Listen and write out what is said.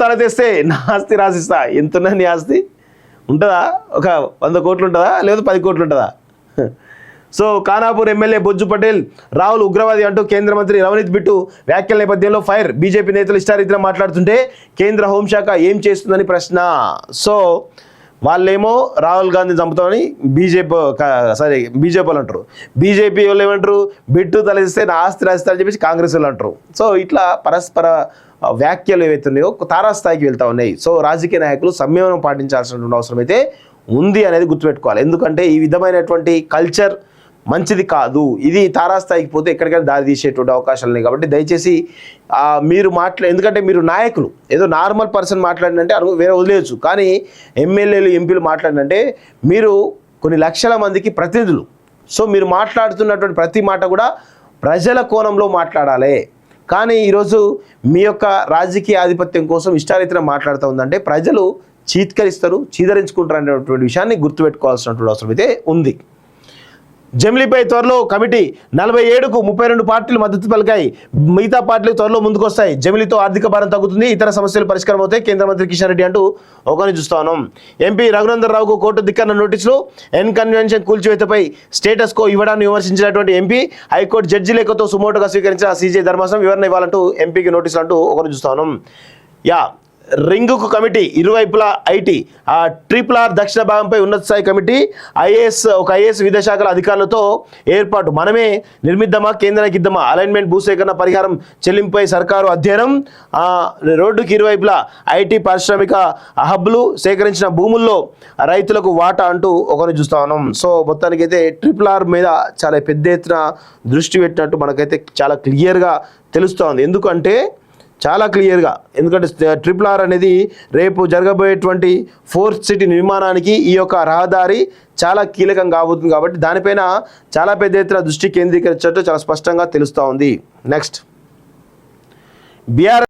తల తెస్తే నా ఆస్తి రాసిస్తా. ఎంతున్నా నీ ఆస్తి ఉంటుందా? ఒక 100 కోట్లు ఉంటుందా, లేదా 10 కోట్లు ఉంటుందా? సో ఖానాపూర్ ఎమ్మెల్యే బొజ్జు పటేల్ రాహుల్ ఉగ్రవాది అంటూ కేంద్ర మంత్రి రవనీత్ బిట్టు వ్యాఖ్యల నేపథ్యంలో ఫైర్. బీజేపీ నేతలు ఇష్టారీతిగా మాట్లాడుతుంటే కేంద్ర హోంశాఖ ఏం చేస్తుందని ప్రశ్న. సో వాళ్ళేమో రాహుల్ గాంధీ చంపుతామని బీజేపీ వాళ్ళు అంటారు. బీజేపీ వాళ్ళు ఏమంటారు, బిట్టు తలెస్తే నా ఆస్తి రాస్తా అని చెప్పేసి కాంగ్రెస్ వాళ్ళు అంటారు. సో ఇట్లా పరస్పర వ్యాఖ్యలు ఏవైతున్నాయో తారాస్థాయికి వెళ్తా ఉన్నాయి. సో రాజకీయ నాయకులు సంయమనం పాటించాల్సినటువంటి అవసరం అయితే ఉంది అనేది గుర్తుపెట్టుకోవాలి. ఎందుకంటే ఈ విధమైనటువంటి కల్చర్ మంచిది కాదు. ఇది తారాస్థాయికి పోతే ఎక్కడికైనా దారి తీసేటువంటి అవకాశాలు ఉన్నాయి. కాబట్టి దయచేసి మీరు ఎందుకంటే మీరు నాయకులు, ఏదో నార్మల్ పర్సన్ మాట్లాడినంటే వేరే వదిలేయచ్చు. కానీ ఎమ్మెల్యేలు ఎంపీలు మాట్లాడినంటే మీరు కొన్ని లక్షల మందికి ప్రతినిధులు. సో మీరు మాట్లాడుతున్నటువంటి ప్రతి మాట కూడా ప్రజల కోణంలో మాట్లాడాలి. కానీ ఈరోజు మీ యొక్క రాజకీయ ఆధిపత్యం కోసం ఇష్టారీతిన మాట్లాడుతూ ఉందంటే ప్రజలు చీత్కరిస్తారు, చీదరించుకుంటారు అనేటువంటి విషయాన్ని గుర్తుపెట్టుకోవాల్సినటువంటి అవసరం అయితే ఉంది. జమిలీపై త్వరలో కమిటీ 47కు 32 పార్టీలు మద్దతు పలికాయి. మిగతా పార్టీలు త్వరలో ముందుకు వస్తాయి. జమిలీతో ఆర్థిక భారం తగ్గుతుంది, ఇతర సమస్యలు పరిష్కారం అవుతాయి. కేంద్ర మంత్రి కిషన్ రెడ్డి అంటూ ఒకరిని చూస్తా ఉన్నాం. ఎంపీ రఘునందన్ రావుకు కోర్టు ధిక్కరణ నోటీసులు. కన్వెన్షన్ కూల్చివేతపై స్టేటస్ కో ఇవ్వడాన్ని విమర్శించినటువంటి ఎంపీ హైకోర్టు జడ్జి లేఖతో సుమోటోగా స్వీకరించిన సీజే ధర్మాసనం వివరణ ఇవ్వాలంటూ ఎంపీకి నోటీసులు అంటూ ఒకరిని చూస్తా ఉన్నాం. రింగుకు కమిటీ ఇరువైపులా ఐటీ RRR దక్షిణ భాగంపై ఉన్నత స్థాయి కమిటీ ఐఏఎస్ విదేశాంగ అధికారులతో ఏర్పాటు. మనమే నిర్మిద్దామా, కేంద్రానికి ఇద్దామా, అలైన్మెంట్ భూసేకరణ పరిహారం చెల్లింపుపై సర్కారు అధ్యయనం. రోడ్డుకి ఇరువైపులా ఐటీ పారిశ్రామిక హబ్లు, సేకరించిన భూముల్లో రైతులకు వాటా అంటూ ఒకరిని చూస్తా ఉన్నాం. సో మొత్తానికైతే RRR మీద చాలా పెద్ద ఎత్తున దృష్టి పెట్టినట్టు మనకైతే చాలా క్లియర్గా తెలుస్తోంది. ఎందుకంటే RRR అనేది రేపు జరగబోయేటువంటి 4th సిటీ నిర్మాణానికి ఈ యొక్క రహదారి చాలా కీలకం కాబోతుంది. కాబట్టి దానిపైన చాలా పెద్ద ఎత్తున దృష్టి కేంద్రీకరించినట్టు చాలా స్పష్టంగా తెలుస్తూ ఉంది. Next BR